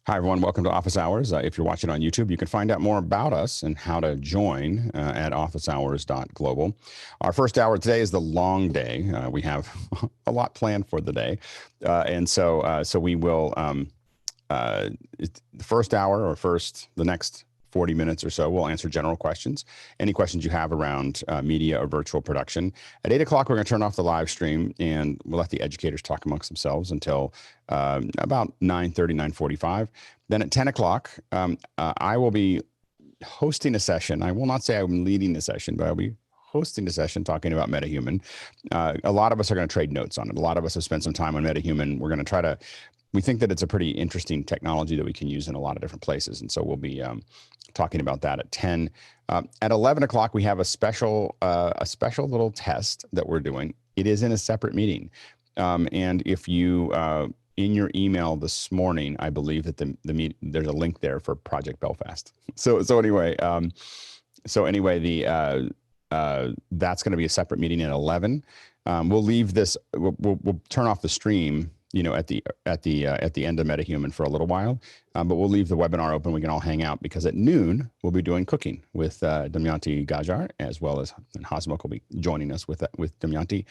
Hi, everyone. Welcome to Office Hours. If you're watching on YouTube, you can find out more about us and how to join at officehours.global. Our first hour today is the long day. We have a lot planned for the day. So we will, the first hour or the next 40 minutes or so, we'll answer general questions. Any questions you have around media or virtual production. At 8 o'clock, we're going to turn off the live stream and we'll let the educators talk amongst themselves until about 9:30, 9:45. Then at 10 o'clock, I will be hosting a session. I will not say I'm leading the session, but I'll be hosting a session talking about Metahuman. A lot of us are going to trade notes on it. A lot of us have spent some time on Metahuman. We're going to try to, we think that it's a pretty interesting technology that we can use in a lot of different places. And so we'll be talking about that at 10. At 11 o'clock, we have a special little test that we're doing. It is in a separate meeting. And if you, in your email this morning, I believe that there's a link there for Project Belfast. So anyway, that's going to be a separate meeting at 11. We'll leave this. We'll turn off the stream, at the end of Metahuman for a little while, but we'll leave the webinar open. We can all hang out because at noon we'll be doing cooking with Damyanti Gajjar, as well as Hasmukh will be joining us with Damyanti,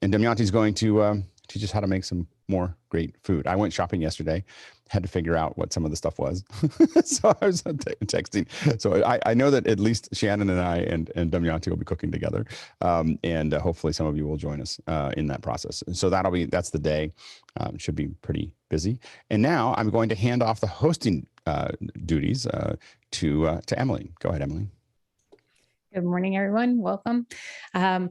and Damyanti's going to teach us how to make some more great food. I went shopping yesterday, had to figure out what some of the stuff was. So I was texting. So I know that at least Shannon and I and Damyanti will be cooking together. And hopefully some of you will join us in that process. So that's the day. Should be pretty busy. And now I'm going to hand off the hosting duties to Emily. Go ahead, Emily. Good morning, everyone. Welcome.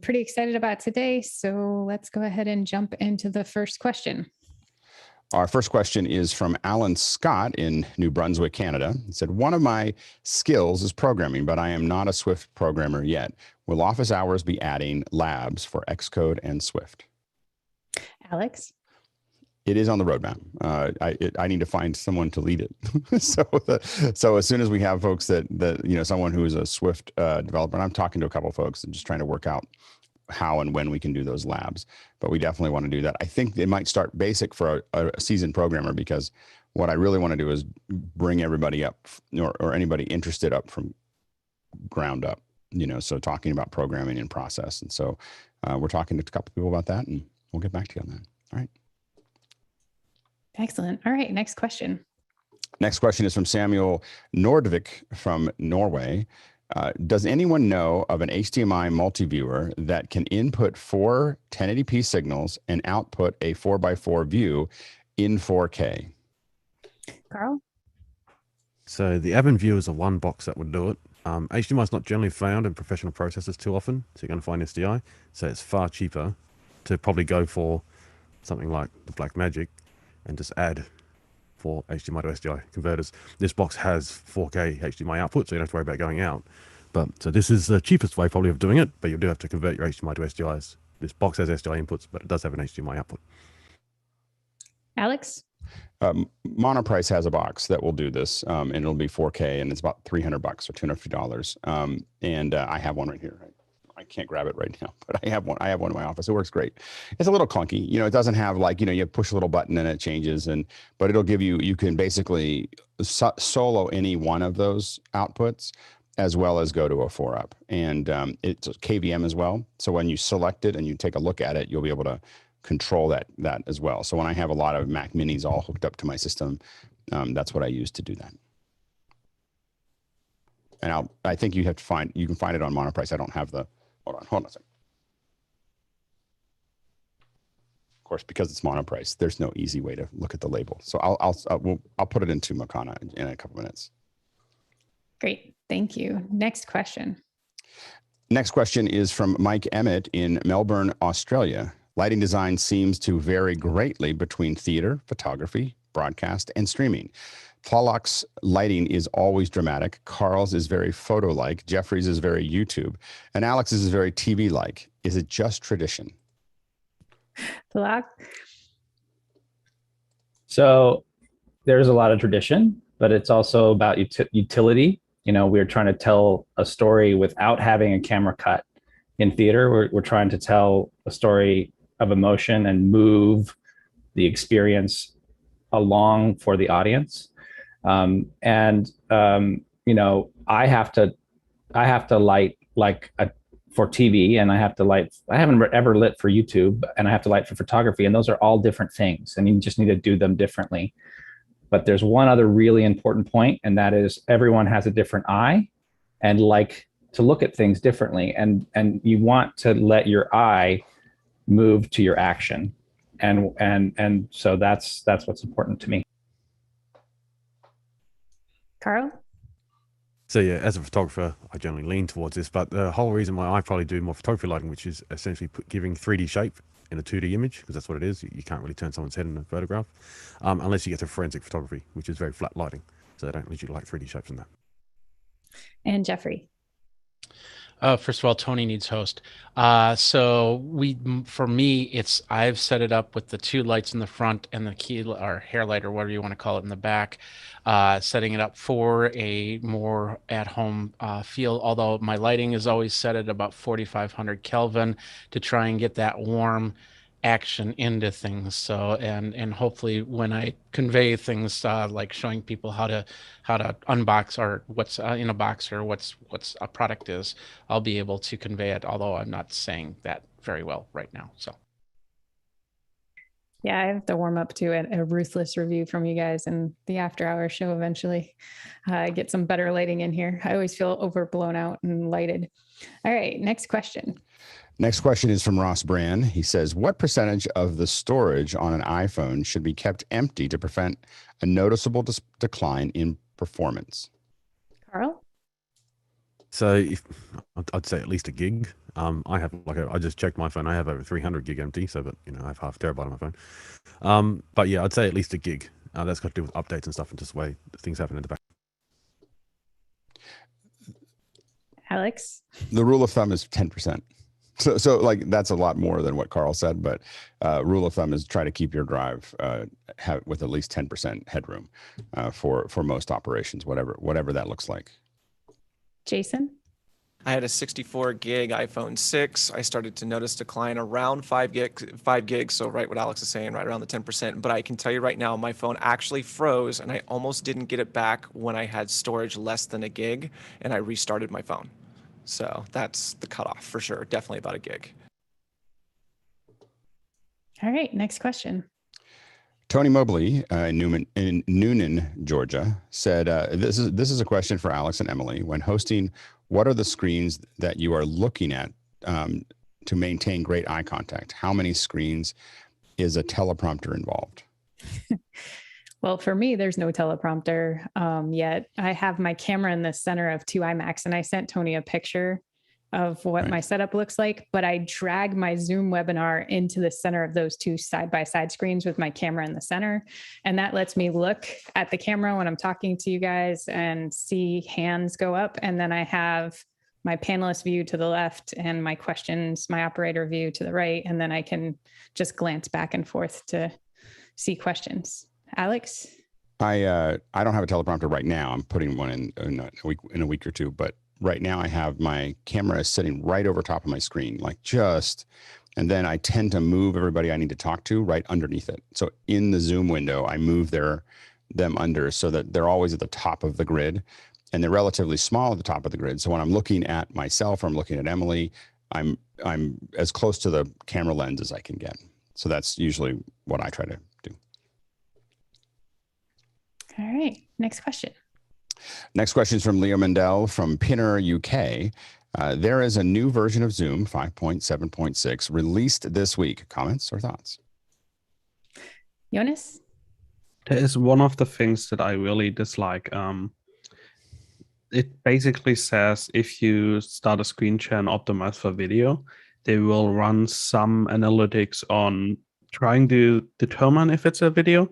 Pretty excited about today. So let's go ahead and jump into the first question. Our first question is from Alan Scott in New Brunswick, Canada. He said, one of my skills is programming, but I am not a Swift programmer yet. Will Office Hours be adding labs for Xcode and Swift? Alex? It is on the roadmap. I need to find someone to lead it. So as soon as we have folks that someone who is a Swift developer, and I'm talking to a couple of folks and just trying to work out how and when we can do those labs, but we definitely want to do that. I think it might start basic for a seasoned programmer, because what I really want to do is bring everybody up or anybody interested up from ground up, so talking about programming and process. And so we're talking to a couple of people about that, and we'll get back to you on that. All right. Excellent. All right. Next question. Next question is from Samuel Nordvik from Norway. Does anyone know of an HDMI multiviewer that can input 4 1080p signals and output a 4x4 view in 4K? Karl? So the Avid view is a one box that would do it. HDMI is not generally found in professional processors too often, so you're going to find SDI. So it's far cheaper to probably go for something like the Blackmagic and just add 4 HDMI to SDI converters. This box has 4K HDMI output, so you don't have to worry about going out. So this is the cheapest way probably of doing it, but you do have to convert your HDMI to SDIs. This box has SDI inputs, but it does have an HDMI output. Alex? Monoprice has a box that will do this, and it'll be 4K, and it's about $300 or $250. And I have one right here. I can't grab it right now, but I have one in my office. It works great. It's a little clunky. It doesn't have you push a little button and it changes, but it'll give you can basically solo any one of those outputs, as well as go to a 4-up. And it's KVM as well. So when you select it and you take a look at it, you'll be able to control that as well. So when I have a lot of Mac Minis all hooked up to my system, that's what I use to do that. And I think you can find it on Monoprice. I don't have the, hold on a second. Of course, because it's Monoprice, there's no easy way to look at the label. So I'll put it into Makana in a couple minutes. Great, thank you. Next question. Next question is from Mike Emmett in Melbourne, Australia. Lighting design seems to vary greatly between theater, photography, broadcast, and streaming. Tláloc's lighting is always dramatic. Karl's is very photo-like. Jeffrey's is very YouTube. And Alex's is very TV-like. Is it just tradition? Tláloc? So there's a lot of tradition, but it's also about utility. We're trying to tell a story without having a camera cut. In theater, we're trying to tell a story of emotion and move the experience along for the audience. You know, I have to light like for TV, and I have to light. I haven't ever lit for YouTube, and I have to light for photography, and those are all different things, and you just need to do them differently. But there's one other really important point, and that is everyone has a different eye and like to look at things differently, and you want to let your eye move to your action, and so that's what's important to me. Karl? So yeah, as a photographer, I generally lean towards this, but the whole reason why I probably do more photography lighting, which is essentially giving 3D shape in a 2D image, because that's what it is. You can't really turn someone's head in a photograph, unless you get to forensic photography, which is very flat lighting. So they don't usually like 3D shapes in that. And Jeffrey? First of all, Tony needs host. For me, I've set it up with the 2 lights in the front and the key or hair light or whatever you want to call it in the back, setting it up for a more at-home feel. Although my lighting is always set at about 4,500 Kelvin to try and get that warm action into things. So and hopefully when I convey things like showing people how to unbox or what's in a box or what's a product is, I'll be able to convey it, although I'm not saying that very well right now. So yeah, I have to warm up to a ruthless review from you guys and the after hours show eventually. Get some better lighting in here. I always feel overblown out and lighted. All right, next question. Next question is from Ross Brand. He says, what percentage of the storage on an iPhone should be kept empty to prevent a noticeable decline in performance? Karl? So I'd say at least a gig. I have I just checked my phone. I have over 300 gig empty, so but I have half terabyte on my phone. But yeah, I'd say at least a gig. That's got to do with updates and stuff and just the way things happen in the back. Alex? The rule of thumb is 10%. So like that's a lot more than what Karl said, but rule of thumb is try to keep your drive with at least 10% headroom for most operations, whatever that looks like. Jason? I had a 64 gig iPhone 6. I started to notice decline around 5 gigs. So right what Alex is saying, right around the 10%. But I can tell you right now, my phone actually froze and I almost didn't get it back when I had storage less than a gig and I restarted my phone. So that's the cutoff for sure. Definitely about a gig. All right, next question. Tony Mobley in Noonan, Georgia, said, this is a question for Alex and Emily. When hosting, what are the screens that you are looking at to maintain great eye contact? How many screens is a teleprompter involved? Well, for me, there's no teleprompter yet. I have my camera in the center of 2 iMacs, and I sent Tony a picture of what my setup looks like, but I drag my Zoom webinar into the center of those 2 side-by-side screens with my camera in the center. And that lets me look at the camera when I'm talking to you guys and see hands go up. And then I have my panelist view to the left and my questions, my operator view to the right. And then I can just glance back and forth to see questions. Alex? I don't have a teleprompter right now. I'm putting one in a week or 2, but right now I have my camera sitting right over top of my screen, and then I tend to move everybody I need to talk to right underneath it. So in the Zoom window, I move them under so that they're always at the top of the grid, and they're relatively small at the top of the grid. So when I'm looking at myself or I'm looking at Emily, I'm as close to the camera lens as I can get. So that's usually what I try to do. All right, next question. Next question is from Leo Mendel from Pinner, UK. There is a new version of Zoom 5.7.6 released this week. Comments or thoughts? Jonas? There is one of the things that I really dislike. It basically says if you start a screen share and optimize for video, they will run some analytics on trying to determine if it's a video.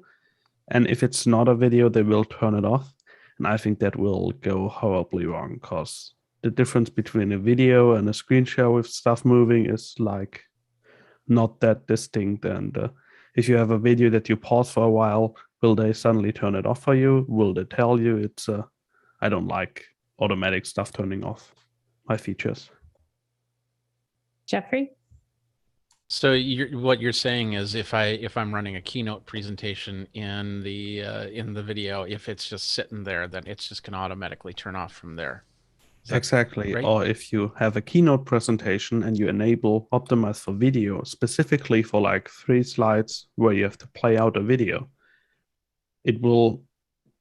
And if it's not a video, they will turn it off. And I think that will go horribly wrong because the difference between a video and a screen share with stuff moving is like not that distinct. And if you have a video that you pause for a while, will they suddenly turn it off for you? Will they tell you? I don't like automatic stuff turning off my features. Jeffrey? So what you're saying is if I'm running a keynote presentation in the video, if it's just sitting there, then it's just going to automatically turn off from there. Is that Exactly. right? Or if you have a keynote presentation and you enable optimize for video specifically for like 3 slides where you have to play out a video, it will,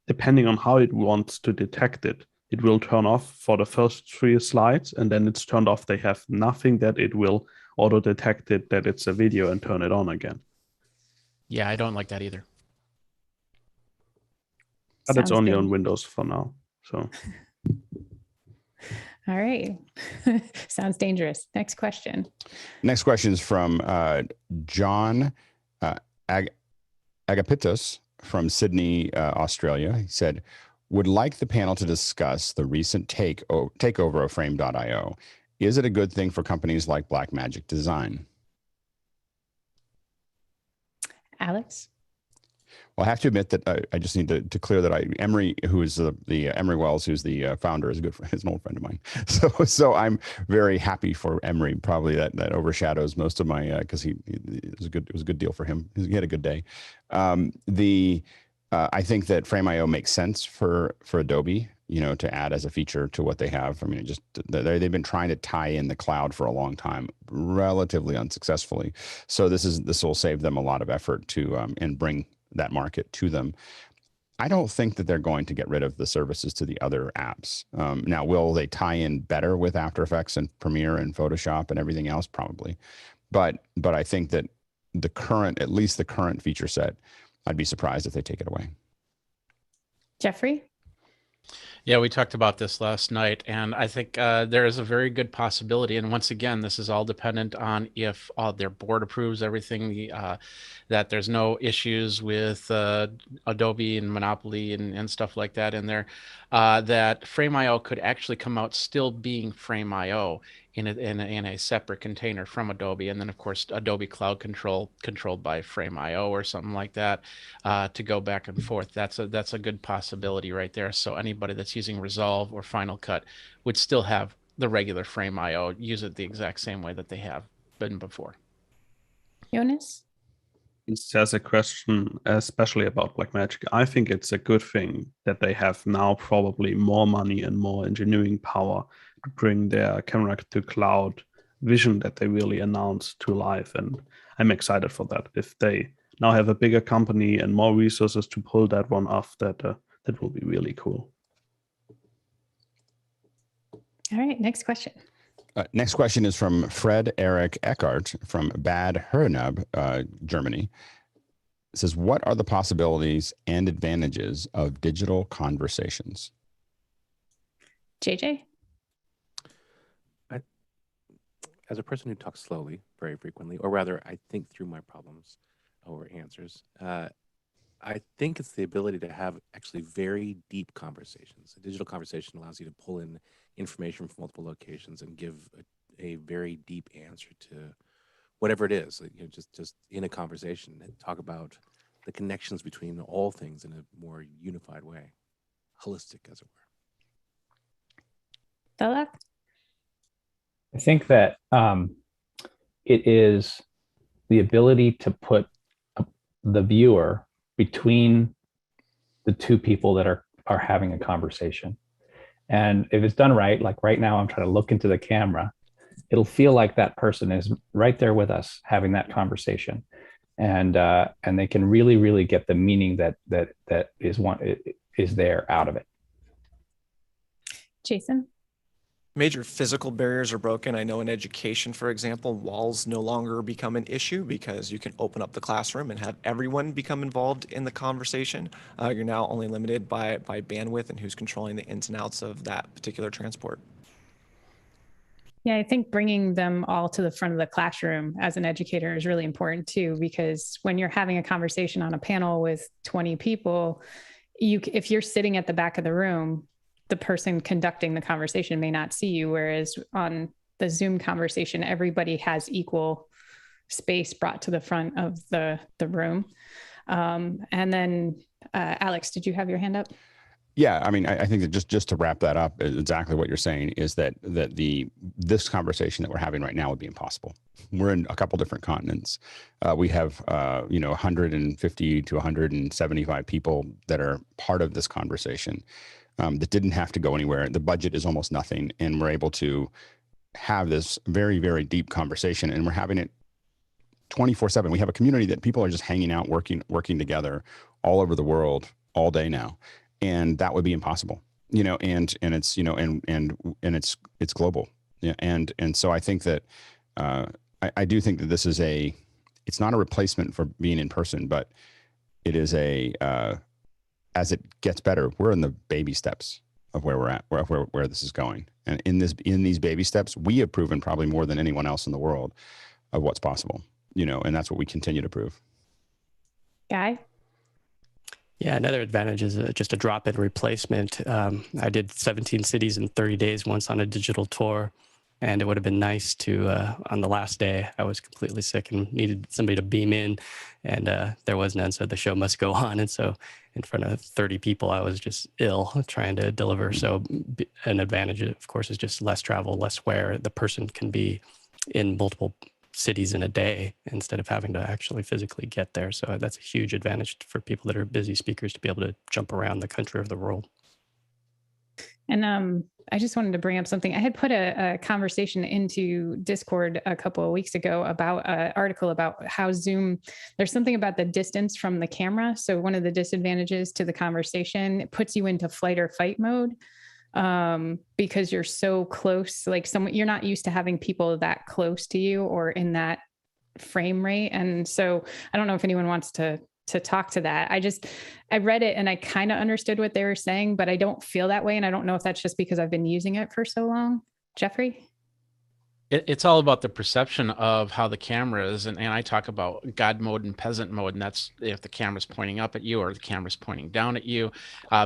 depending on how it wants to detect it, it will turn off for the first 3 slides, and then it's turned off. They have nothing that it will auto detect it that it's a video and turn it on again. Yeah, I don't like that either. But it's Sounds only good. on Windows for now. So All right. Sounds dangerous. Next question. Next question is from John Agapitos from Sydney, Australia. He said, would like the panel to discuss the recent takeover of Frame.io. Is it a good thing for companies like Blackmagic Design? Alex? Well, I have to admit that I just need to clear that Emery, who is the Emery Wells, who's the founder, is a good friend, is an old friend of mine. So I'm very happy for Emery. Probably that overshadows most of my because it was a good deal for him. He had a good day. I think that Frame.io makes sense for Adobe, to add as a feature to what they have. I mean, they've been trying to tie in the cloud for a long time, relatively unsuccessfully. So this will save them a lot of effort to and bring that market to them. I don't think that they're going to get rid of the services to the other apps. Now, will they tie in better with After Effects and Premiere and Photoshop and everything else? Probably. But I think that at least the current feature set, I'd be surprised if they take it away. Jeffrey? Yeah, we talked about this last night, and I think there is a very good possibility. And once again, this is all dependent on if their board approves everything, that there's no issues with Adobe and Monopoly and stuff like that in there, that Frame.io could actually come out still being Frame.io in a separate container from Adobe, and then of course Adobe Cloud controlled by Frame.io or something like that, to go back and forth. That's a good possibility right there. So anybody that's using Resolve or Final Cut would still have the regular Frame.io, use it the exact same way that they have been before. Jonas? there's a question, especially about Blackmagic. I think it's a good thing that they have now probably more money and more engineering power to bring their camera to cloud vision that they really announced to life. And I'm excited for that. If they now have a bigger company and more resources to pull that one off, that will be really cool. All right, next question. Next question is from Fred Eric Eckart from Bad Herrenab, Germany. It says, what are the possibilities and advantages of digital conversations? JJ? As a person who talks slowly very frequently, or rather I think through my problems or answers, I think it's the ability to have actually very deep conversations. A digital conversation allows you to pull in information from multiple locations and give a very deep answer to whatever it is. You know, just in a conversation and talk about the connections between all things in a more unified way, holistic, as it were. Tláloc? I think that it is the ability to put the viewer between the two people that are having a conversation. And if it's done right, like right now, I'm trying to look into the camera, it'll feel like that person is right there with us having that conversation. And they can really, really get the meaning that is there out of it. Jason? Major physical barriers are broken. I know in education, for example, walls no longer become an issue because you can open up the classroom and have everyone become involved in the conversation. You're now only limited by bandwidth and who's controlling the ins and outs of that particular transport. Yeah, I think bringing them all to the front of the classroom as an educator is really important too, because when you're having a conversation on a panel with 20 people, if you're sitting at the back of the room, the person conducting the conversation may not see you, whereas on the Zoom conversation, everybody has equal space brought to the front of the room. And then, Alex, did you have your hand up? Yeah, I mean, I think that just to wrap that up, exactly what you're saying is that this conversation that we're having right now would be impossible. We're in a couple different continents. We have 150 to 175 people that are part of this conversation that didn't have to go anywhere. The budget is almost nothing, and we're able to have this very, very deep conversation, and we're having it 24/7. We have a community that people are just hanging out, working together all over the world all day now. And that would be impossible, and it's, and it's global. Yeah. And so I think that, I do think that this is it's not a replacement for being in person, but it is as it gets better, we're in the baby steps of where we're at, where this is going. And in these baby steps, we have proven probably more than anyone else in the world of what's possible, and that's what we continue to prove. Guy? Yeah, another advantage is just a drop-in replacement. I did 17 cities in 30 days once on a digital tour, and it would have been nice to, on the last day, I was completely sick and needed somebody to beam in, and there was none, so the show must go on. And so in front of 30 people, I was just ill trying to deliver. So an advantage, of course, is just less travel, less wear. The person can be in multiple cities in a day instead of having to actually physically get there. So that's a huge advantage for people that are busy speakers to be able to jump around the country or the world. And I just wanted to bring up something. I had put a conversation into Discord a couple of weeks ago about an article about how Zoom, there's something about the distance from the camera. So one of the disadvantages to the conversation, it puts you into flight or fight mode. Because you're so close, like you're not used to having people that close to you or in that frame rate. And so I don't know if anyone wants to talk to that. I read it and I kind of understood what they were saying, but I don't feel that way. And I don't know if that's just because I've been using it for so long. Jeffrey? It's all about the perception of how the camera is. And I talk about God mode and peasant mode. And that's if the camera's pointing up at you or the camera's pointing down at you.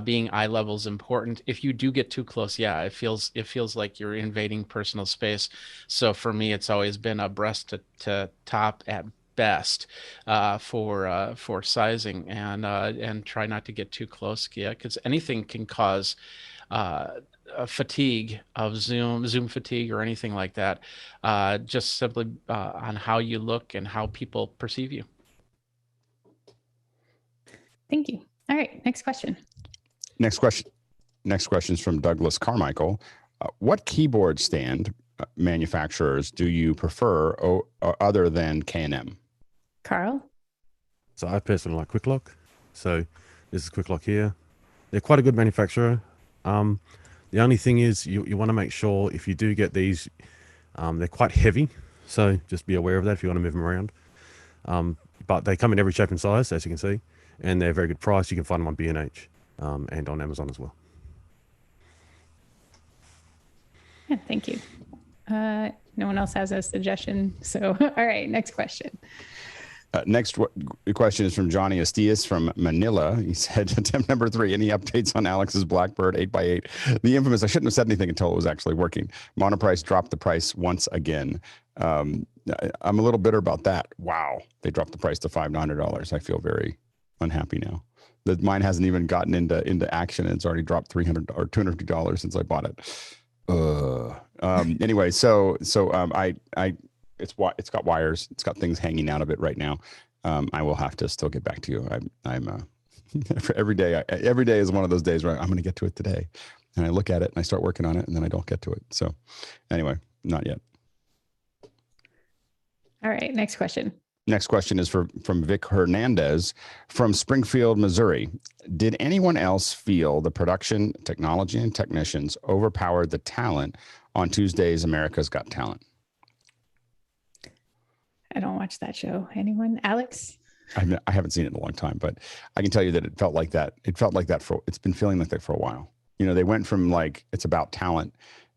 Being eye level is important. If you do get too close, yeah, it feels like you're invading personal space. So for me, it's always been a breast to top at best for sizing, and try not to get too close. Yeah, because anything can cause fatigue of Zoom fatigue or anything like that, just simply on how you look and how people perceive you. Thank you. All right, next question. Next question is from Douglas Carmichael. What keyboard stand manufacturers do you prefer other than K&M? Karl? So I personally like QuickLock. So this is QuickLock here. They're quite a good manufacturer. The only thing is you want to make sure if you do get these, they're quite heavy. So just be aware of that if you want to move them around. But they come in every shape and size, as you can see, and they're a very good price. You can find them on B&H and on Amazon as well. Yeah, thank you. No one else has a suggestion. So, all right, next question. Next question is from Johnny Estias from Manila. He said, attempt number 3, any updates on Alex's Blackbird 8x8? The infamous, I shouldn't have said anything until it was actually working. Monoprice dropped the price once again. I'm a little bitter about that. Wow. They dropped the price to $500. I feel very unhappy now. Mine hasn't even gotten into action, and it's already dropped $300 or $250 since I bought it. Anyway, so it's got wires. It's got things hanging out of it right now. I will have to still get back to you. I'm every day is one of those days where I'm going to get to it today, and I look at it and I start working on it, and then I don't get to it. So anyway, not yet. All right, next question. Next question is from Vic Hernandez from Springfield, Missouri. Did anyone else feel the production, technology, and technicians overpowered the talent on Tuesday's America's Got Talent? I don't watch that show. Anyone? Alex? I haven't seen it in a long time, but I can tell you that it felt like that. It's been feeling like that for a while. They went from like, it's about talent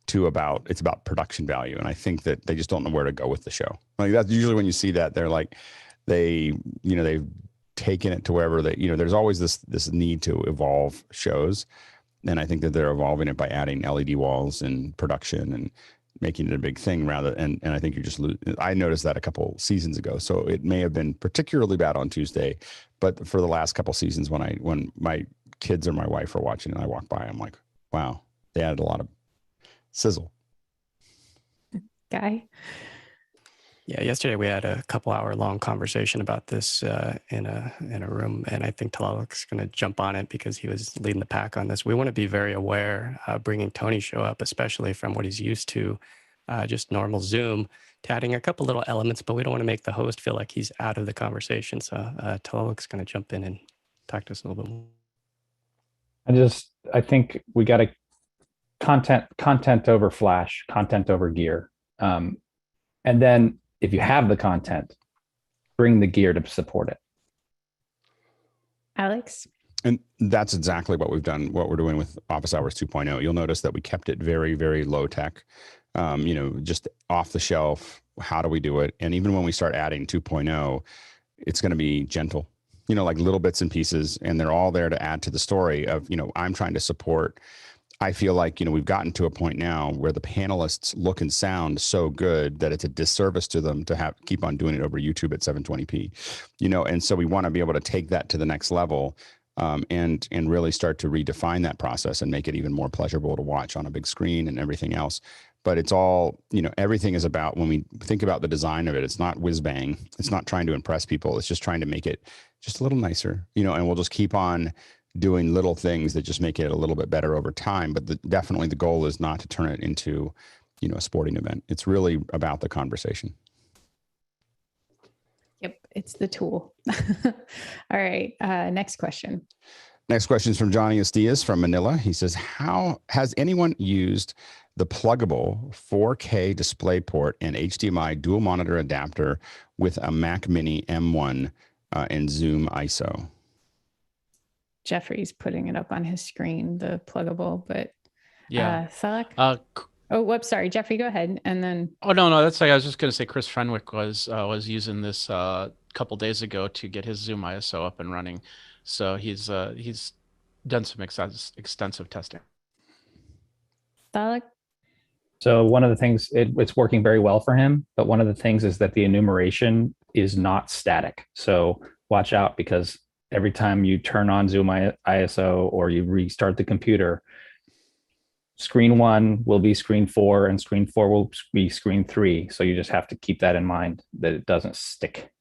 to it's about production value. And I think that they just don't know where to go with the show. Like that's usually when you see that they're like, they've taken it to wherever there's always this need to evolve shows. And I think that they're evolving it by adding LED walls and production and making it a big thing and I think I noticed that a couple seasons ago. So it may have been particularly bad on Tuesday, but for the last couple seasons when my kids or my wife are watching and I walk by, I'm like, wow, they added a lot of sizzle. Guy? Yeah, yesterday we had a couple-hour-long conversation about this in a room, and I think Tláloc's going to jump on it because he was leading the pack on this. We want to be very aware, bringing Tony's show up, especially from what he's used to, just normal Zoom, to adding a couple little elements, but we don't want to make the host feel like he's out of the conversation. So Tláloc's going to jump in and talk to us a little bit more. I think we got to content over flash, content over gear, and then if you have the content, bring the gear to support it. Alex? And that's exactly what we've done, what we're doing with Office Hours 2.0. You'll notice that we kept it very, very low tech, just off the shelf. How do we do it? And even when we start adding 2.0, it's going to be gentle, like little bits and pieces, and they're all there to add to the story of, I'm trying to support. I feel like, we've gotten to a point now where the panelists look and sound so good that it's a disservice to them to keep on doing it over YouTube at 720p, and so we want to be able to take that to the next level, and really start to redefine that process and make it even more pleasurable to watch on a big screen and everything else. But it's all, everything is about, when we think about the design of it, it's not whiz bang. It's not trying to impress people. It's just trying to make it just a little nicer, and we'll just keep on doing little things that just make it a little bit better over time. But definitely the goal is not to turn it into, a sporting event. It's really about the conversation. Yep, it's the tool. All right, next question. Next question is from Johnny Estias from Manila. He says, how has anyone used the Plugable 4K DisplayPort and HDMI dual monitor adapter with a MacMini M1 and ZoomISO? Jeffrey's putting it up on his screen, the Plugable, but yeah. Tláloc? Oh, whoops, sorry, Jeffrey, go ahead. And then. Oh, no, that's like, I was just going to say Chris Frenwick was using this a couple days ago to get his ZoomISO up and running. So he's done some extensive testing. Tláloc? So one of the things, it's working very well for him, but one of the things is that the enumeration is not static. So watch out, because every time you turn on ZoomISO or you restart the computer, screen 1 will be screen 4 and screen 4 will be screen 3. So you just have to keep that in mind, that it doesn't stick.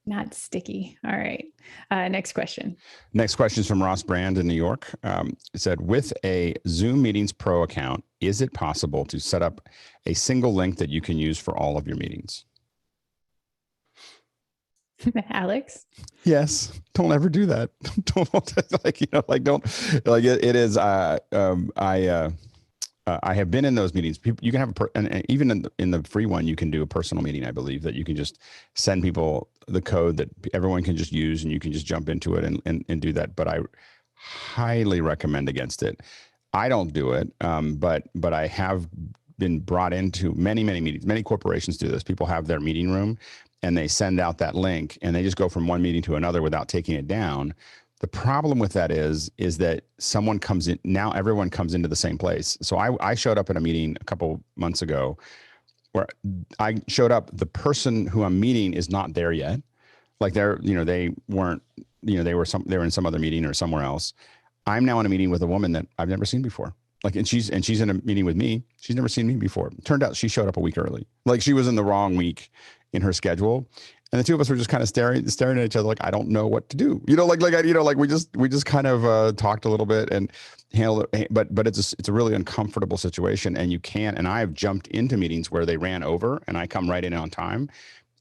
Not sticky. All right. Next question. Next question is from Ross Brand in New York. It said, with a Zoom Meetings Pro account, is it possible to set up a single link that you can use for all of your meetings? Alex? Yes. Don't ever do that. I have been in those meetings. You can have and even in the free one, you can do a personal meeting, I believe, that you can just send people the code that everyone can just use, and you can just jump into it and do that. But I highly recommend against it. I don't do it, but I have been brought into many meetings. Many corporations do this. People have their meeting room, and they send out that link, and they just go from one meeting to another without taking it down. The problem with that is that someone comes in, now everyone comes into the same place. So I showed up at a meeting a couple months ago where I showed up, the person who I'm meeting is not there yet. Like they weren't, they were in some other meeting or somewhere else. I'm now in a meeting with a woman that I've never seen before. Like, and she's in a meeting with me. She's never seen me before. Turned out she showed up a week early. Like, she was in the wrong week in her schedule. And the two of us were just kind of staring at each other, like, I don't know what to do. We just kind of talked a little bit and handled it. But it's a really uncomfortable situation, and you can't. And I've jumped into meetings where they ran over, and I come right in on time.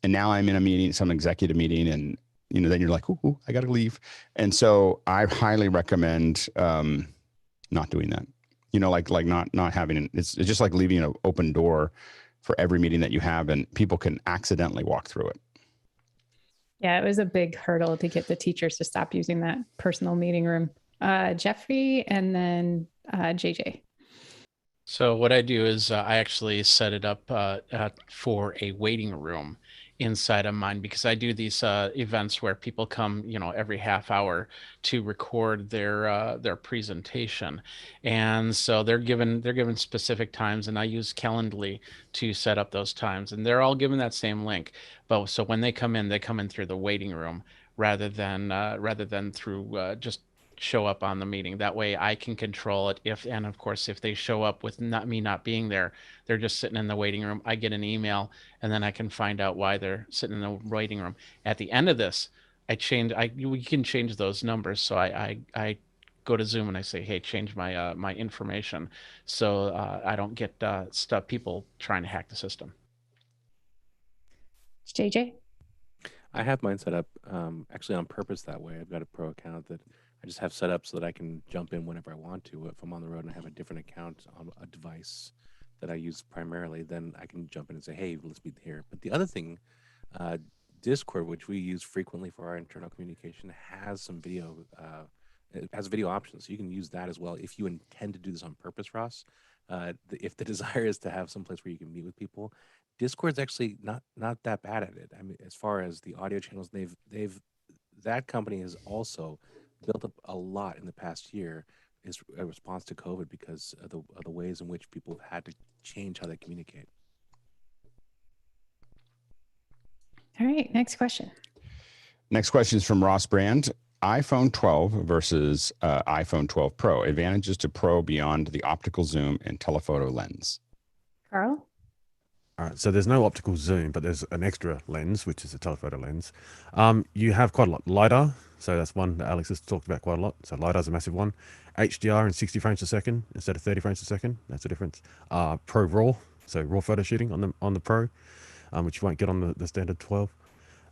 And now I'm in a meeting, some executive meeting, and then you're like, ooh, I got to leave. And so I highly recommend not doing that. Not having it's just like leaving an open door for every meeting that you have, and people can accidentally walk through it. Yeah, it was a big hurdle to get the teachers to stop using that personal meeting room. Jeffrey, and then JJ. So what I do is I actually set it up for a waiting room inside of mine, because I do these events where people come, every half hour to record their presentation, and so they're given specific times, and I use Calendly to set up those times, and they're all given that same link. But so when they come in through the waiting room, rather than through just show up on the meeting. That way I can control it. And of course, if they show up with me not being there, they're just sitting in the waiting room, I get an email, and then I can find out why they're sitting in the waiting room. At the end of this, we can change those numbers. So I go to Zoom and I say, hey, change my my information, so I don't get people trying to hack the system. JJ? I have mine set up actually on purpose that way. I've got a pro account that I just have set up so that I can jump in whenever I want to. If I'm on the road and I have a different account on a device that I use primarily, then I can jump in and say, hey, let's meet here. But the other thing, Discord, which we use frequently for our internal communication, has some video. It has video options, so you can use that as well if you intend to do this on purpose, Ross. If the desire is to have some place where you can meet with people, Discord's actually not that bad at it. I mean, as far as the audio channels, that company has also built up a lot in the past year is a response to COVID because of the ways in which people have had to change how they communicate. All right, next question. Next question is from Ross Brand. iPhone 12 versus iPhone 12 Pro. Advantages to Pro beyond the optical zoom and telephoto lens. Karl? All right, so there's no optical zoom, but there's an extra lens, which is a telephoto lens. You have quite a lot. LiDAR, so that's one that Alex has talked about quite a lot. So LiDAR is a massive one. HDR in 60 frames a second instead of 30 frames a second. That's the difference. Pro RAW, so raw photo shooting on the Pro, which you won't get on the standard 12.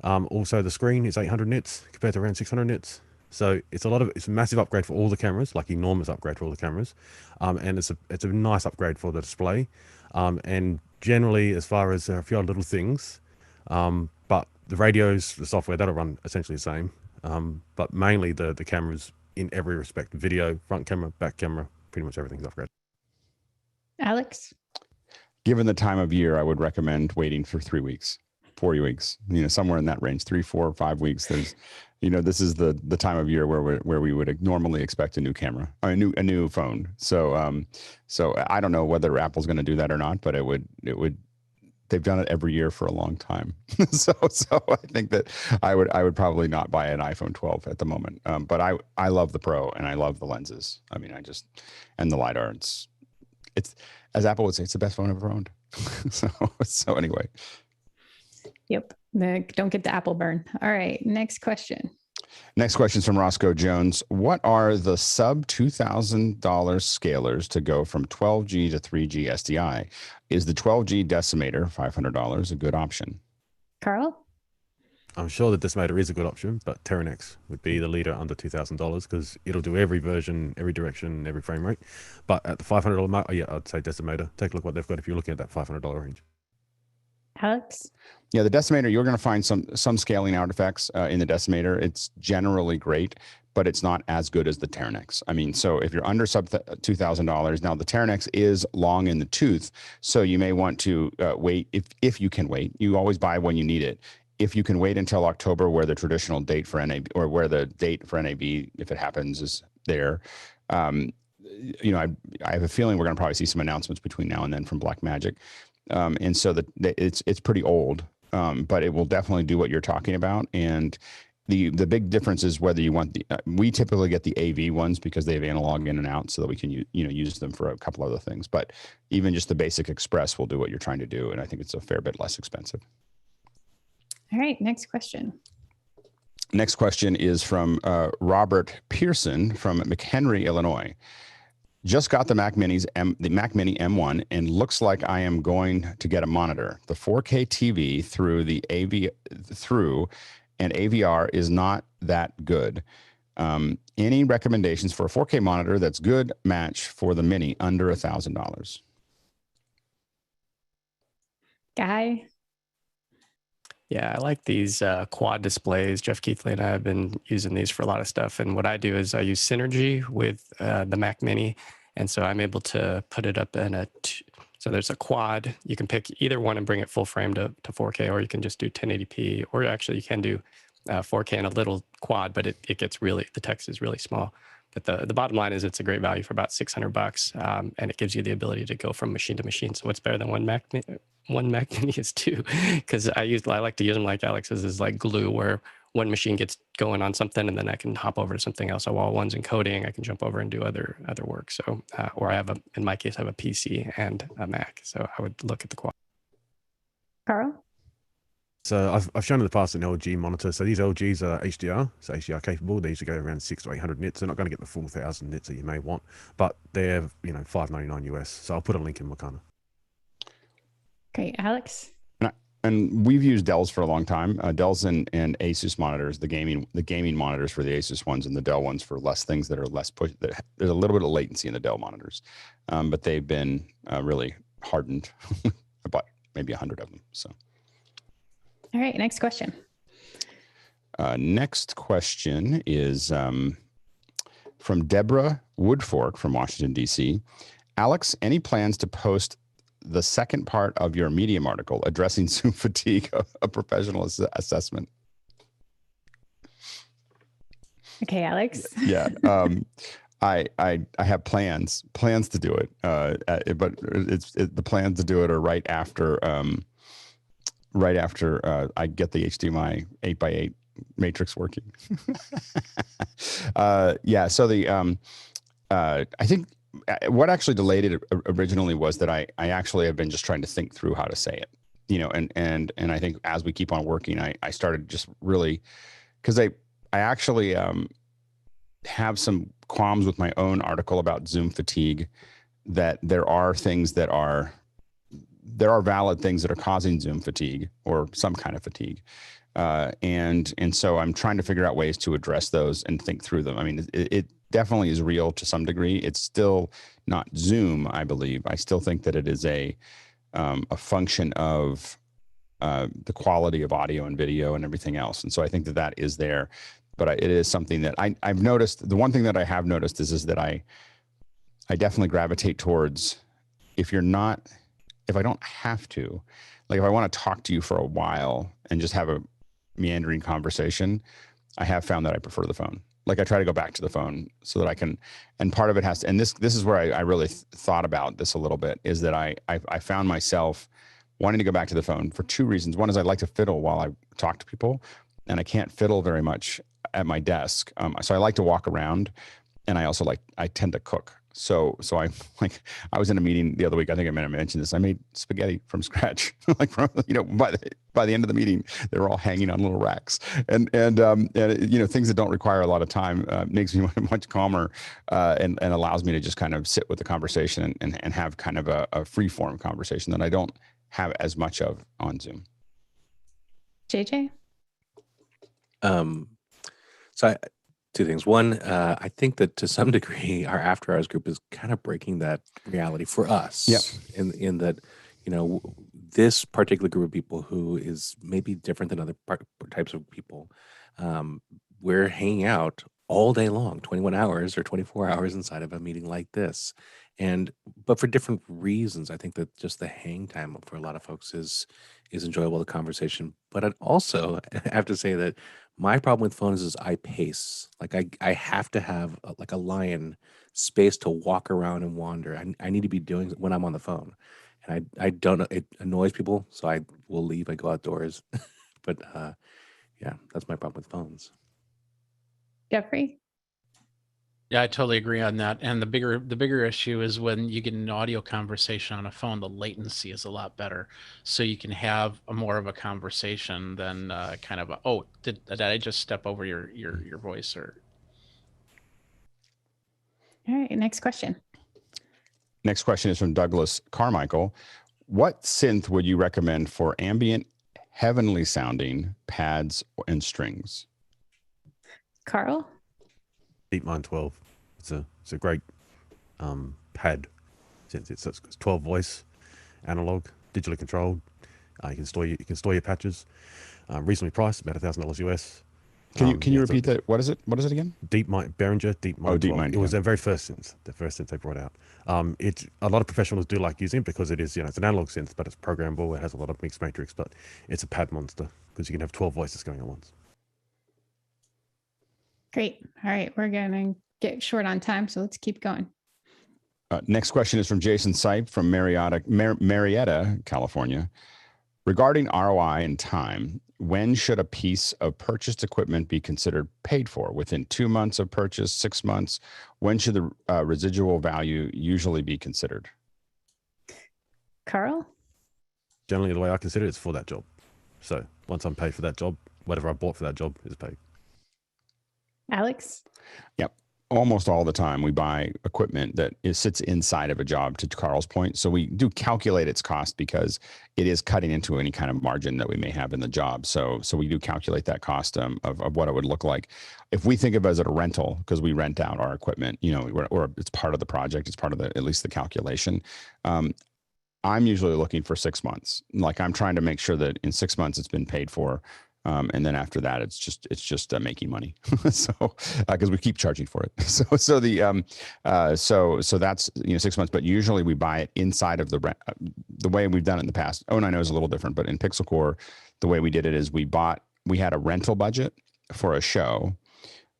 Also, the screen is 800 nits compared to around 600 nits. So it's a massive upgrade for all the cameras, like enormous upgrade for all the cameras. And it's a nice upgrade for the display. And generally, as far as a few other little things, but the radios, the software, that'll run essentially the same. But mainly the cameras in every respect, video, front camera, back camera, pretty much everything's upgraded. Alex? Given the time of year, I would recommend waiting for 3 weeks, 4 weeks, somewhere in that range, 3, 4, 5 weeks. There's, this is the time of year where we would normally expect a new camera, or a new phone. So, so I don't know whether Apple's going to do that or not, but it would, they've done it every year for a long time. so I think that I would probably not buy an iPhone 12 at the moment. But I love the Pro and I love the lenses. I mean, and the LiDAR, it's, as Apple would say, it's the best phone I've ever owned. so anyway. Yep. Don't get the Apple burn. All right. Next question. Next question is from Roscoe Jones. What are the sub $2,000 scalers to go from 12G to 3G SDI? Is the 12G decimator, $500, a good option? Karl? I'm sure the decimator is a good option, but Terranex would be the leader under $2,000 because it'll do every version, every direction, every frame rate. But at the $500 mark, yeah, I'd say decimator. Take a look what they've got if you're looking at that $500 range. Alex? Yeah, the decimator, you're going to find some scaling out effects in the decimator. It's generally great, but it's not as good as the Terranex. I mean, so if you're under sub $2,000, now the Terranex is long in the tooth, so you may want to wait if you can wait. You always buy when you need it. If you can wait until October, where the traditional date for NAB, or where the date for NAB, if it happens, is there. I have a feeling we're going to probably see some announcements between now and then from Blackmagic. And so it's pretty old, but it will definitely do what you're talking about. And the big difference is whether you want we typically get the AV ones because they have analog in and out so that we can use them for a couple other things. But even just the basic Express will do what you're trying to do. And I think it's a fair bit less expensive. All right, next question. Next question is from Robert Pearson from McHenry, Illinois. Just got the MacMini M-1 and looks like I am going to get a monitor. The 4K TV through and AVR is not that good. Any recommendations for a 4K monitor that's good match for the Mini under $1,000? Guy? Yeah, I like these quad displays. Jeff Keithley and I have been using these for a lot of stuff. And what I do is I use Synergy with the Mac Mini. And so I'm able to put it up in so there's a quad. You can pick either one and bring it full frame to 4K, or you can just do 1080p, or actually you can do 4K in a little quad, but it gets the text is really small. But the bottom line is it's a great value for about $600, and it gives you the ability to go from machine to machine. So what's better than one Mac Mini is two, because I like to use them like Alex's is like glue, where one machine gets going on something, and then I can hop over to something else. So while one's encoding, I can jump over and do other work. So, or I have in my case, I have a PC and a Mac. So I would look at the quality. Karl? So I've shown in the past an LG monitor. So these LGs are HDR, so HDR capable. They usually go around 600 to 800 nits. They're not going to get the full 1,000 nits that you may want, but they're $599 US. So I'll put a link in Wakana. Great, Alex. And we've used Dell's for a long time. Dell's and Asus monitors, the gaming monitors for the Asus ones, and the Dell ones for less things that are less push. There's a little bit of latency in the Dell monitors, but they've been really hardened. About maybe 100 of them. So. All right, next question. Next question is from Deborah Woodfork from Washington, D.C. Alex, any plans to post the second part of your Medium article addressing Zoom fatigue, a professional assessment? Okay, Alex. Yeah. I have plans to do it, but the plans to do it are right after I get the HDMI 8x8 matrix working. Yeah. So I think what actually delayed it originally was that I actually have been just trying to think through how to say it, and I think as we keep on working, I started just really, because I actually have some qualms with my own article about Zoom fatigue, that there are valid things that are causing Zoom fatigue or some kind of fatigue. And so I'm trying to figure out ways to address those and think through them. I mean, it definitely is real to some degree. It's still not Zoom, I believe. I still think that it is a function of the quality of audio and video and everything else. And so I think that is there, but it is something that I've noticed. The one thing that I have noticed is that I definitely gravitate towards, if I don't have to, like if I want to talk to you for a while and just have a meandering conversation, I have found that I prefer the phone. Like I try to go back to the phone so that I can, and part of it has to, and this is where I really thought about this a little bit, is that I found myself wanting to go back to the phone for two reasons. One is I like to fiddle while I talk to people, and I can't fiddle very much at my desk. So I like to walk around, and I also I tend to cook. So I was in a meeting the other week. I think I might have mentioned this. I made spaghetti from scratch. By the end of the meeting, they were all hanging on little racks, and things that don't require a lot of time makes me much calmer, and allows me to just kind of sit with the conversation and have kind of a free form conversation that I don't have as much of on Zoom. JJ? Two things. One, I think that to some degree, our after hours group is kind of breaking that reality for us. Yeah. In that, this particular group of people who is maybe different than other types of people, we're hanging out all day long, 21 hours or 24 hours inside of a meeting like this. But for different reasons. I think that just the hang time for a lot of folks is enjoyable, the conversation. But I'd also have to say that my problem with phones is I pace. Like I have to have like a lion space to walk around and wander. I need to be doing when I'm on the phone. And I don't know, it annoys people, so I will leave. I go outdoors. But yeah, that's my problem with phones. Jeffrey? Yeah, I totally agree on that. And the bigger issue is when you get an audio conversation on a phone, the latency is a lot better. So you can have more of a conversation than kind of did I just step over your voice? Or All right, next question. Next question is from Douglas Carmichael. What synth would you recommend for ambient, heavenly sounding pads and strings? Karl? DeepMind 12. It's a great pad. It's 12 voice, analog, digitally controlled. You can store your patches. Reasonably priced, about $1,000 US. Can you repeat that? What is it? What is it again? DeepMind Behringer DeepMind. Oh, DeepMind. It was their very first synth. The first synth they brought out. It's a lot of professionals do like using it because it is, it's an analog synth, but it's programmable. It has a lot of mixed matrix, but it's a pad monster because you can have 12 voices going at once. Great. All right, we're going to get short on time, so let's keep going. Next question is from Jason Sipe from Marietta, California. Regarding ROI and time, when should a piece of purchased equipment be considered paid for? Within 2 months of purchase, 6 months? When should the residual value usually be considered? Karl? Generally, the way I consider it is for that job. So once I'm paid for that job, whatever I bought for that job is paid. Alex? Yep. Almost all the time we buy equipment that sits inside of a job, to Karl's point. So we do calculate its cost because it is cutting into any kind of margin that we may have in the job. So we do calculate that cost of what it would look like. If we think of it as a rental, because we rent out our equipment, or it's part of the project, it's part of at least the calculation. I'm usually looking for 6 months. Like I'm trying to make sure that in 6 months it's been paid for. And then after that, it's just making money. So, because we keep charging for it. So that's, 6 months, but usually we buy it inside of the way we've done it in the past. Oh, and I know it's a little different, but in Pixel Core, the way we did it is we had a rental budget for a show.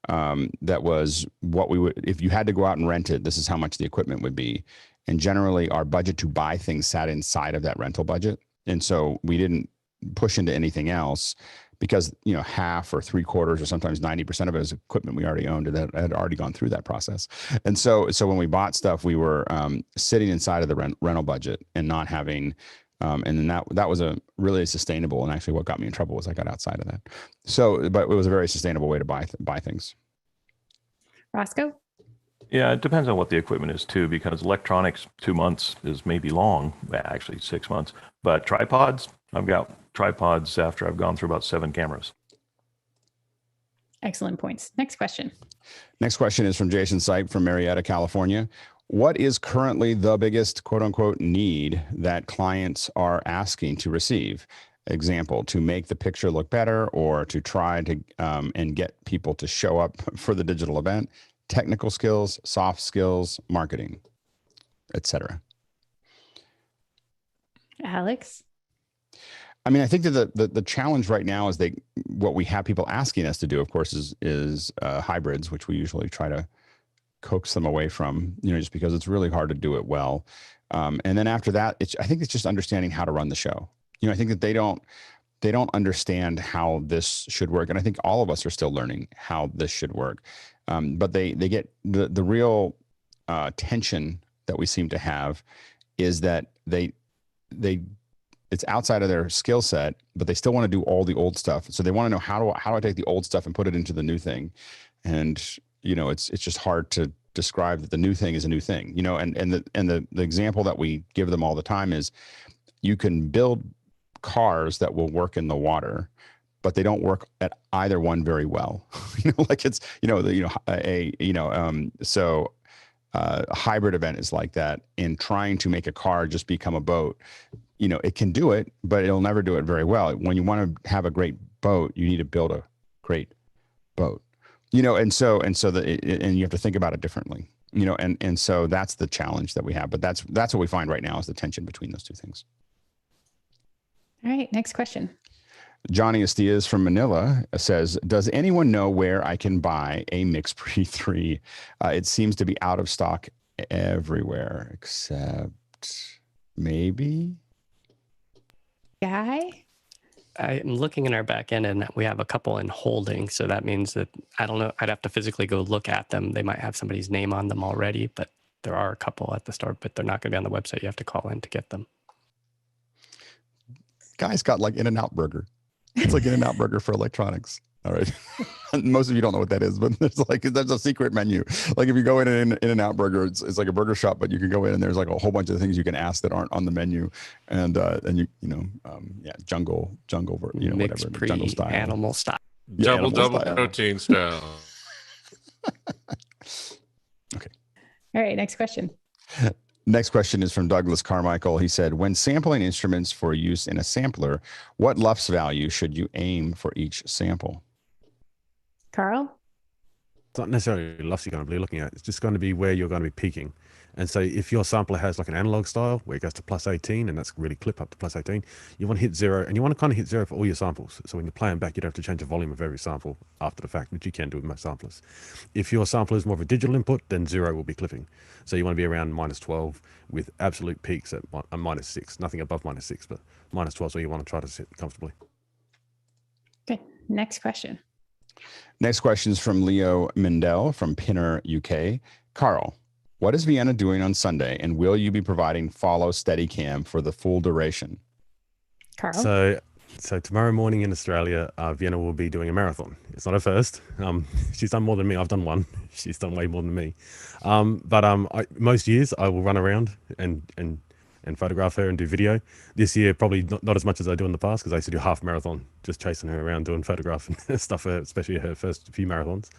That was what we would, if you had to go out and rent it, this is how much the equipment would be. And generally our budget to buy things sat inside of that rental budget. And so we didn't push into anything else, because half or 3/4 or sometimes 90% of it is equipment we already owned that had already gone through that process. And so when we bought stuff, we were sitting inside of the rental budget and not having, and then that was a really sustainable. And actually, what got me in trouble was I got outside of that. So, but it was a very sustainable way to buy things. Roscoe? Yeah, it depends on what the equipment is too, because electronics 2 months is maybe long, actually 6 months. But tripods, I've got tripods after I've gone through about 7 cameras. Excellent points. Next question. Next question is from Jason Sipe from Marietta, California. What is currently the biggest quote unquote need that clients are asking to receive? Example, to make the picture look better, or to try to and get people to show up for the digital event, technical skills, soft skills, marketing, etc. Alex? I mean, I think that the challenge right now is what we have people asking us to do, of course, is hybrids, which we usually try to coax them away from, just because it's really hard to do it well. And then after that, I think it's just understanding how to run the show. I think that they don't understand how this should work. And I think all of us are still learning how this should work. But they get the real tension that we seem to have is that it's outside of their skill set, but they still want to do all the old stuff. So they want to know how do I take the old stuff and put it into the new thing. And, it's just hard to describe that the new thing is a new thing, and the example that we give them all the time is you can build cars that will work in the water, but they don't work at either one very well. So a hybrid event is like that. In trying to make a car just become a boat, it can do it, but it'll never do it very well. When you want to have a great boat, you need to build a great boat, and you have to think about it differently, and so that's the challenge that we have. But that's what we find right now is the tension between those two things. All right, next question. Johnny Estias from Manila says, does anyone know where I can buy a MixPre 3? It seems to be out of stock everywhere, except maybe. Guy? I'm looking in our back end and we have a couple in holding. So that means that, I don't know, I'd have to physically go look at them. They might have somebody's name on them already, but there are a couple at the store, but they're not going to be on the website. You have to call in to get them. Guy's got like In-N-Out Burger. It's like In-N-Out Burger for electronics. All right. Most of you don't know what that is, but there's a secret menu. Like if you go in In-N-Out Burger, it's like a burger shop, but you can go in and there's like a whole bunch of things you can ask that aren't on the menu. And jungle, whatever, jungle style, animal style, double protein style. Okay. All right. Next question. Next question is from Douglas Carmichael. He said, when sampling instruments for use in a sampler, what LUFS value should you aim for each sample? Karl? It's not necessarily LUFS you're going to be looking at. It's just going to be where you're going to be peaking. And so if your sampler has like an analog style where it goes to +18, and that's really clip up to +18, you want to hit 0, and you want to kind of hit 0 for all your samples. So when you play them back, you don't have to change the volume of every sample after the fact, which you can do with most samplers. If your sampler is more of a digital input, then 0 will be clipping. So you want to be around -12 with absolute peaks at -6, nothing above -6, but -12 is where you want to try to sit comfortably. Next question. Next question is from Leo Mindell from Pinner, UK. Karl, what is Vienna doing on Sunday, and will you be providing follow steadicam for the full duration? Karl? So tomorrow morning in Australia, Vienna will be doing a marathon. It's not her first. She's done more than me. I've done one. She's done way more than me. Most years I will run around and photograph her and do video. This year, probably not as much as I do in the past, because I used to do half marathon, just chasing her around doing photograph and stuff, especially her first few marathons.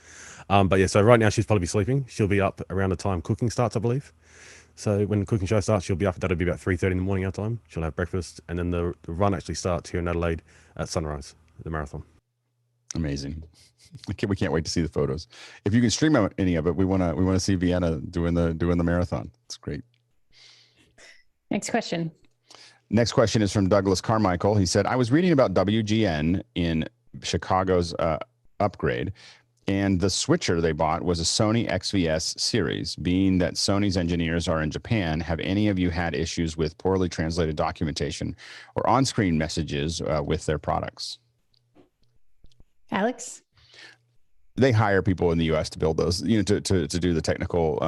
But yeah, so right now she's probably sleeping. She'll be up around the time cooking starts, I believe. So when the cooking show starts, she'll be up. That'll be about 3:30 in the morning our time. She'll have breakfast, and then the run actually starts here in Adelaide at sunrise, the marathon. Amazing. We can't wait to see the photos. If you can stream any of it, we want to see Vienna doing the marathon. It's great. Next question. Next question is from Douglas Carmichael. He said, I was reading about WGN in Chicago's upgrade, and the switcher they bought was a Sony XVS Series. Being that Sony's engineers are in Japan, have any of you had issues with poorly translated documentation or on-screen messages with their products? Alex? They hire people in the U.S. to build those, to do the technical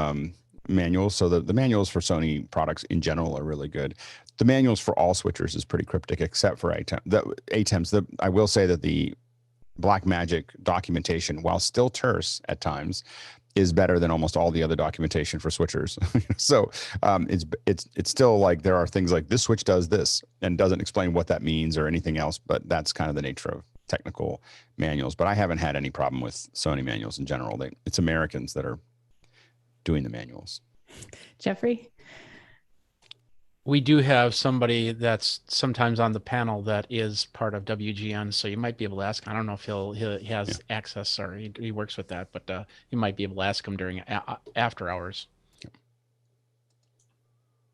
manuals. So the manuals for Sony products in general are really good. The manuals for all switchers is pretty cryptic, except for ATEMs. I will say that the Blackmagic documentation, while still terse at times, is better than almost all the other documentation for switchers. So it's still like there are things like this switch does this and doesn't explain what that means or anything else, but that's kind of the nature of technical manuals. But I haven't had any problem with Sony manuals in general. It's Americans that are doing the manuals. Jeffrey? We do have somebody that's sometimes on the panel that is part of WGN, so you might be able to ask. I don't know if he has access or he works with that, but you might be able to ask him during after hours.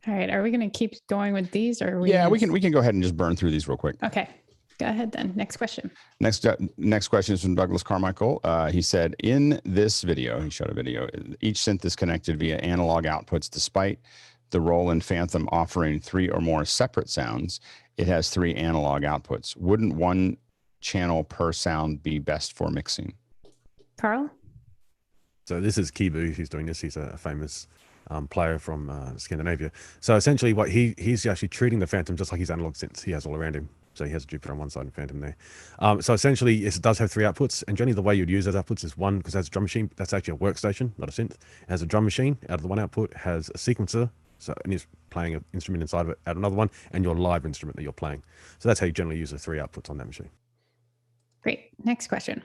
All right, are we going to keep going with these, or we can go ahead and just burn through these real quick. Okay, go ahead then. Next question. Next question is from Douglas Carmichael. He said, in this video, he showed a video, each synth is connected via analog outputs. Despite the Roland FANTOM offering 3 or more separate sounds, it has 3 analog outputs. Wouldn't one channel per sound be best for mixing? Karl? So this is Kibu who's doing this. He's a famous player from Scandinavia. So essentially what he's actually treating the Phantom just like his analog synths he has all around him. So he has a Jupiter on one side and Phantom there. So essentially it does have 3 outputs, and generally the way you'd use those outputs is one, because it has a drum machine. That's actually a workstation, not a synth. It has a drum machine. Out of the one output has a sequencer, and he's playing an instrument inside of it, at another one, and your live instrument that you're playing. So that's how you generally use the 3 outputs on that machine. Great. Next question.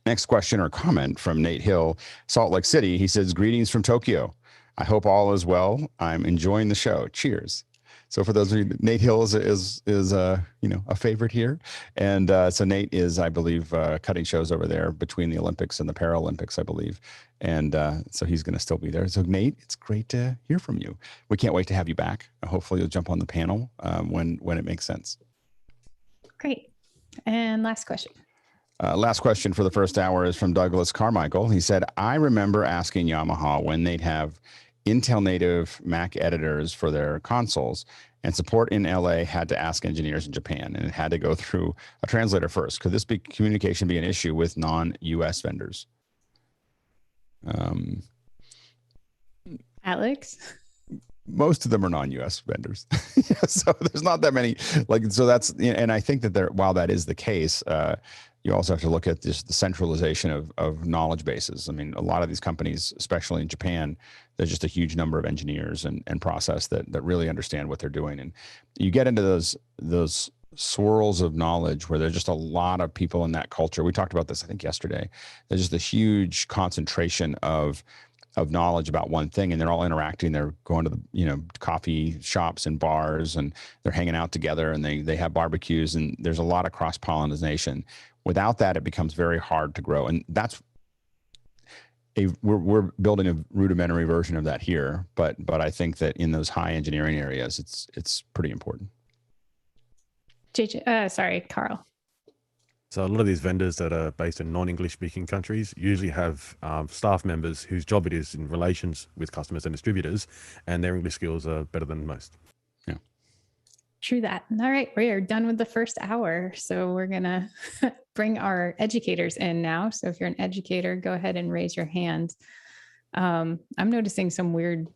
Next question or comment from Nate Hill, Salt Lake City. He says, greetings from Tokyo. I hope all is well. I'm enjoying the show. Cheers. So for those of you, Nate Hill is a favorite here. And so Nate is, I believe, cutting shows over there between the Olympics and the Paralympics, I believe. And so he's going to still be there. So Nate, it's great to hear from you. We can't wait to have you back. Hopefully you'll jump on the panel when it makes sense. Great. And last question. Last question for the first hour is from Douglas Carmichael. He said, I remember asking Yamaha when they'd have Intel native Mac editors for their consoles, and support in LA had to ask engineers in Japan, and it had to go through a translator first. Could this communication be an issue with non-US vendors? Alex? Most of them are non-US vendors. So there's not that many, and I think that while that is the case, you also have to look at the centralization of knowledge bases. I mean, a lot of these companies, especially in Japan, there's just a huge number of engineers and process that really understand what they're doing. And you get into those swirls of knowledge where there's just a lot of people in that culture. We talked about this, I think, yesterday. There's just a huge concentration of knowledge about one thing, and they're all interacting. They're going to the coffee shops and bars, and they're hanging out together, and they have barbecues, and there's a lot of cross-pollination. Without that, it becomes very hard to grow, and that's we're building a rudimentary version of that here. But I think that in those high engineering areas, it's pretty important. Karl. So a lot of these vendors that are based in non-English speaking countries usually have staff members whose job it is in relations with customers and distributors, and their English skills are better than most. Yeah. True that. All right, we are done with the first hour. So we're going to bring our educators in now. So if you're an educator, go ahead and raise your hand. I'm noticing some weird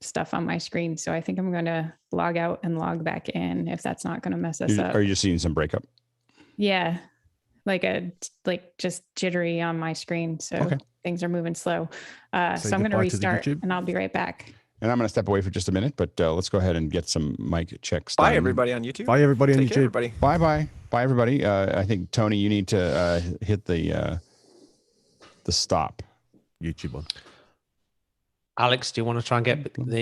stuff on my screen. So I think I'm going to log out and log back in if that's not going to mess us up. Are you seeing some breakup? Yeah. Like just jittery on my screen. So things are moving slow. So I'm going to restart and I'll be right back. And I'm going to step away for just a minute, but let's go ahead and get some mic checks done. Bye, everybody on YouTube. Bye, everybody on Take YouTube. care, everybody. Bye, everybody. I think, Tony, you need to hit the stop. YouTube one. Alex, do you want to try and get the